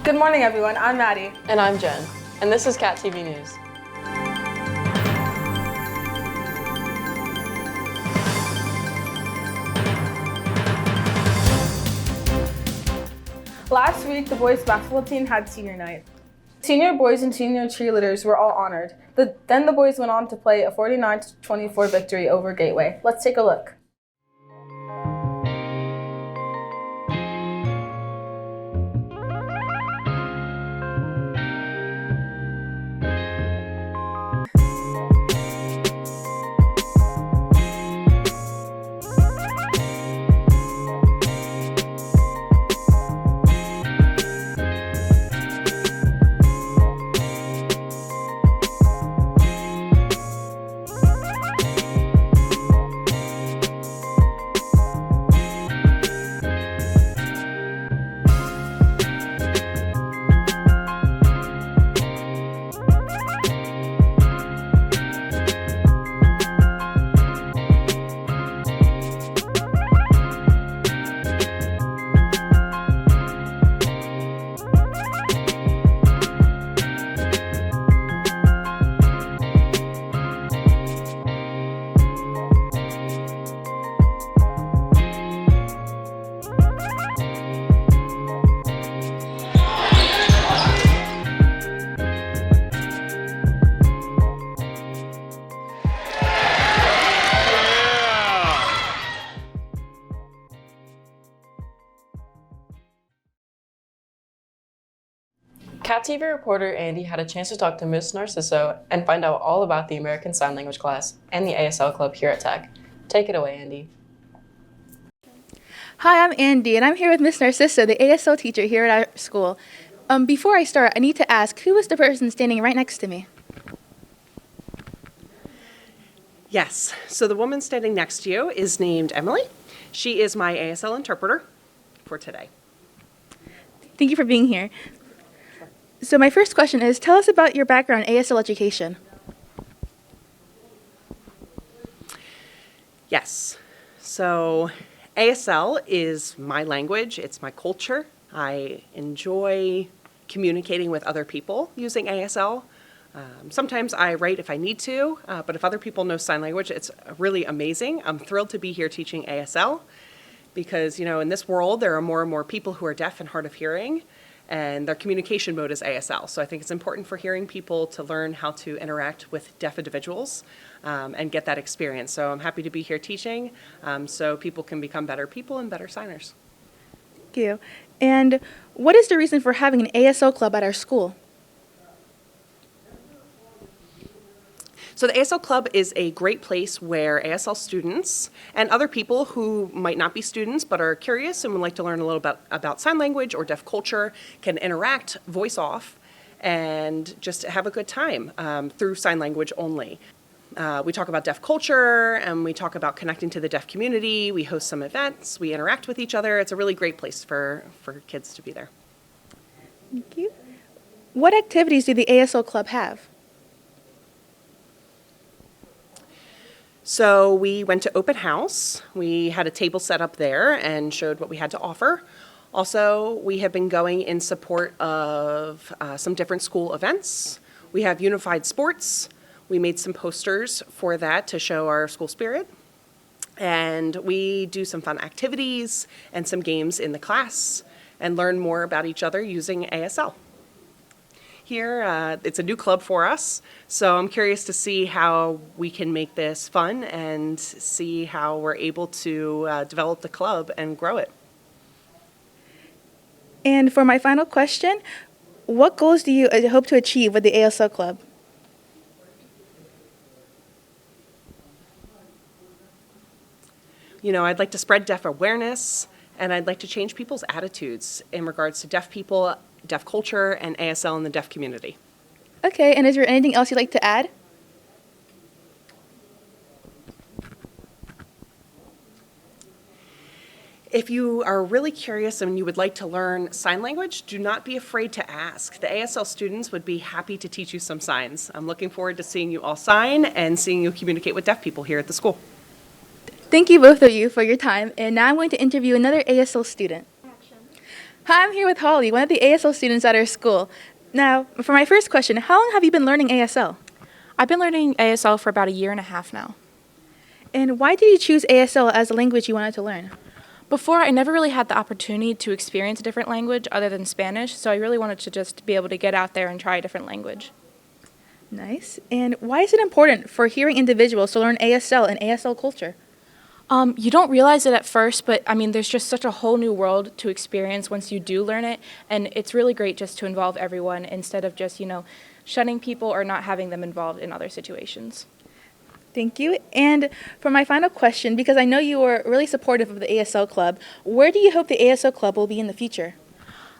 Good morning, everyone. I'm Maddie. And I'm Jen, and this is Cat TV News. Last week, the boys basketball team had senior night. Senior boys and senior cheerleaders were all honored. Then the boys went on to play a 49-24 victory over Gateway. Let's take a look. Cat TV reporter Andy had a chance to talk to Ms. Narciso and find out all about the American Sign Language class and the ASL club here at Tech. Take it away, Andy. Hi, I'm Andy, and I'm here with Ms. Narciso, the ASL teacher here at our school. Before I start, I need to ask, who is the person standing right next to me? Yes, so the woman standing next to you is named Emily. She is my ASL interpreter for today. Thank you for being here. So my first question is, tell us about your background in ASL education. Yes, so ASL is my language, it's my culture. I enjoy communicating with other people using ASL. Sometimes I write if I need to, but if other people know sign language, it's really amazing. I'm thrilled to be here teaching ASL because, you know, in this world, there are more and more people who are deaf and hard of hearing, and their communication mode is ASL. So I think it's important for hearing people to learn how to interact with deaf individuals and get that experience. So I'm happy to be here teaching so people can become better people and better signers. Thank you. And what is the reason for having an ASL club at our school? So the ASL Club is a great place where ASL students and other people who might not be students but are curious and would like to learn a little bit about sign language or deaf culture can interact, voice off, and just have a good time through sign language only. We talk about deaf culture and we talk about connecting to the deaf community. We host some events, we interact with each other. It's a really great place for kids to be there. Thank you. What activities do the ASL club have? So we went to open house. We had a table set up there and showed what we had to offer. Also, we have been going in support of some different school events. We have unified sports. We made some posters for that to show our school spirit. And we do some fun activities and some games in the class and learn more about each other using ASL. Here, it's a new club for us, so I'm curious to see how we can make this fun and see how we're able to develop the club and grow it. And for my final question, what goals do you hope to achieve with the ASL club? You know, I'd like to spread deaf awareness, and I'd like to change people's attitudes in regards to deaf people, deaf culture, and ASL in the deaf community. Okay, and is there anything else you'd like to add? If you are really curious and you would like to learn sign language, do not be afraid to ask. The ASL students would be happy to teach you some signs. I'm looking forward to seeing you all sign and seeing you communicate with deaf people here at the school. Thank you both of you for your time, and now I'm going to interview another ASL student. Hi, I'm here with Holly, one of the ASL students at our school. Now, for my first question, how long have you been learning ASL? I've been learning ASL for about a year and a half now. And why did you choose ASL as a language you wanted to learn? Before, I never really had the opportunity to experience a different language other than Spanish, so I really wanted to just be able to get out there and try a different language. Nice. And why is it important for hearing individuals to learn ASL and ASL culture? You don't realize it at first, but I mean, there's just such a whole new world to experience once you do learn it, and it's really great just to involve everyone instead of just, shunning people or not having them involved in other situations. Thank you. And for my final question, because I know you were really supportive of the ASL Club, where do you hope the ASL Club will be in the future?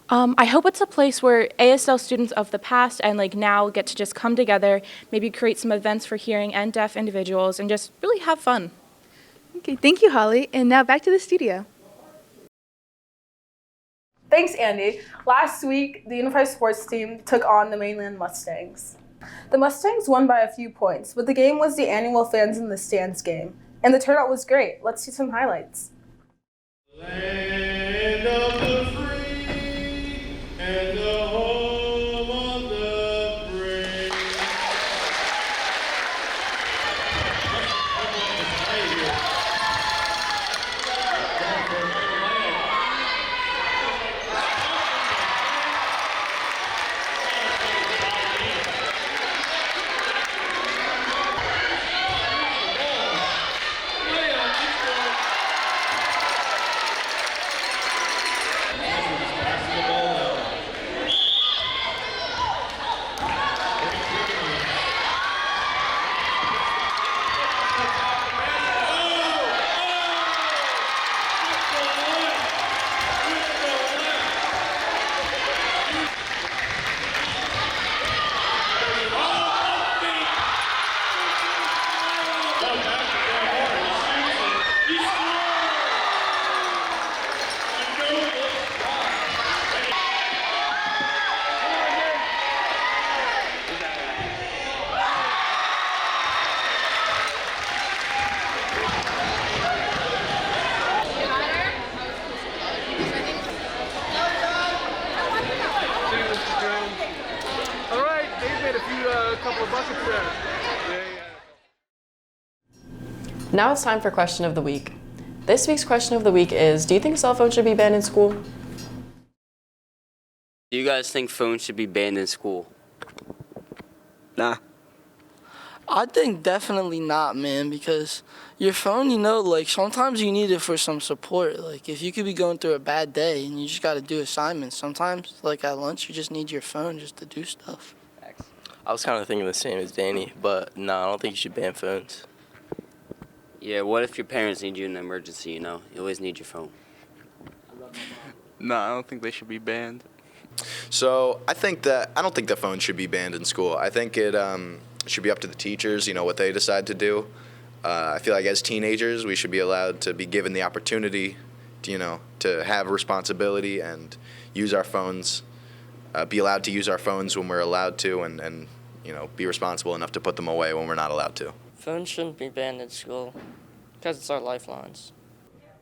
I hope it's a place where ASL students of the past and now get to just come together, maybe create some events for hearing and deaf individuals, and just really have fun. Okay, thank you, Holly. And now back to the studio. Thanks, Andy. Last week, the Unified Sports team took on the Mainland Mustangs. The Mustangs won by a few points, but the game was the annual Fans in the Stands game, and the turnout was great. Let's see some highlights. Land of the free and the home of the brave. Now it's time for question of the week. This week's question of the week is, do you think cell phones should be banned in school? Do you guys think phones should be banned in school? Nah. I think definitely not, man, because your phone, sometimes you need it for some support. Like, if you could be going through a bad day and you just got to do assignments, sometimes, at lunch, you just need your phone just to do stuff. I was kind of thinking the same as Danny, but no, I don't think you should ban phones. Yeah, what if your parents need you in an emergency, You always need your phone. No, I don't think they should be banned. So I don't think that phones should be banned in school. I think it should be up to the teachers, what they decide to do. I feel like as teenagers, we should be allowed to be given the opportunity, to have responsibility and use our phones, be allowed to use our phones when we're allowed to, and be responsible enough to put them away when we're not allowed to. Phones shouldn't be banned in school because it's our lifelines.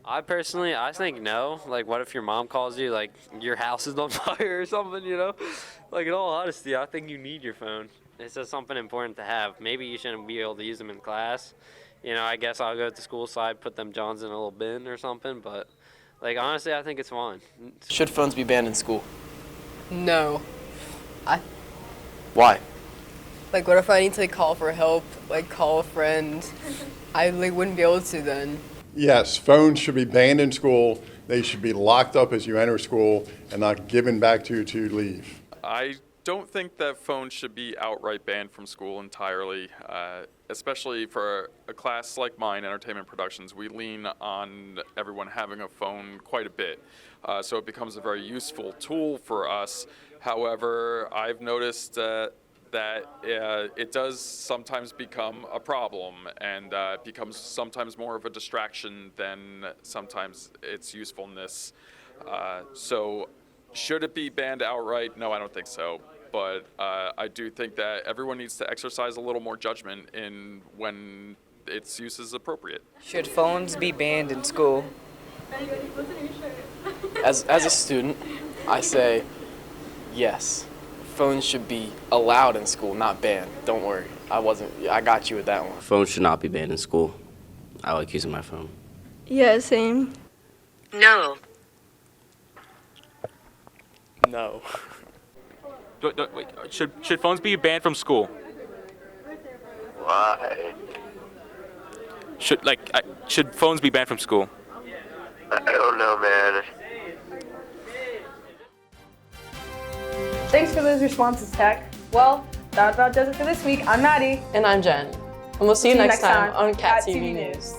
I think no. What if your mom calls you, your house is on fire or something, In all honesty, I think you need your phone. It's just something important to have. Maybe you shouldn't be able to use them in class. I guess I'll go to the school side, put them Johns in a little bin or something, but, honestly, I think it's fine. Should phones be banned in school? No. Why? What if I need to call for help, call a friend? I wouldn't be able to then. Yes, phones should be banned in school. They should be locked up as you enter school and not given back to you to leave. I don't think that phones should be outright banned from school entirely, especially for a class like mine, Entertainment Productions. We lean on everyone having a phone quite a bit, so it becomes a very useful tool for us. However, I've noticed that it does sometimes become a problem, and it becomes sometimes more of a distraction than sometimes its usefulness. So should it be banned outright? No, I don't think so. But I do think that everyone needs to exercise a little more judgment in when its use is appropriate. Should phones be banned in school? As a student, I say yes. Phones should be allowed in school, not banned. Don't worry. I got you with that one. Phones should not be banned in school. I like using my phone. Yeah, same. No. No. Wait, should phones be banned from school? Why? Should phones be banned from school? I don't know, man. Thanks for those responses, Tech. Well, that about does it for this week. I'm Maddie. And I'm Jen. And we'll see you next time on Cat TV News.